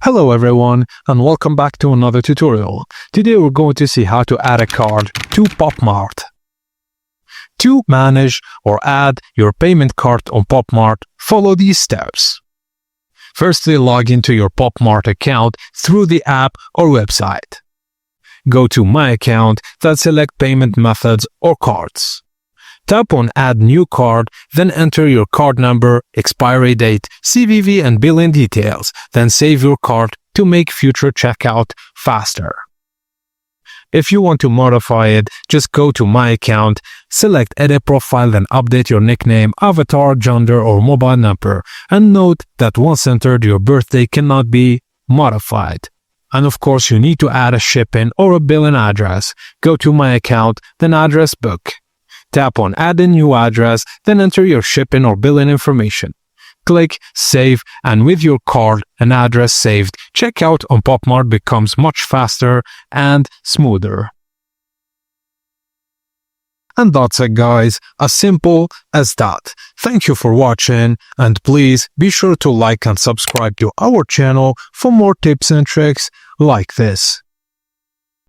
Hello everyone and welcome back to another tutorial. Today we're going to see how to add a card to Pop Mart. To manage or add your payment card on Pop Mart, follow these steps. Firstly, log into your Pop Mart account through the app or website. Go to My Account, then select Payment Methods or Cards. Tap on Add New Card, then enter your card number, expiry date, CVV and billing details, then save your card to make future checkout faster. If you want to modify it, just go to My Account, select Edit Profile, then update your nickname, avatar, gender or mobile number, and note that once entered, your birthday cannot be modified. And of course, you need to add a shipping or a billing address. Go to My Account, then Address Book. Tap on Add a New Address, then enter your shipping or billing information. Click Save, and with your card and address saved, checkout on Pop Mart becomes much faster and smoother. And that's it guys, as simple as that. Thank you for watching, and please be sure to like and subscribe to our channel for more tips and tricks like this.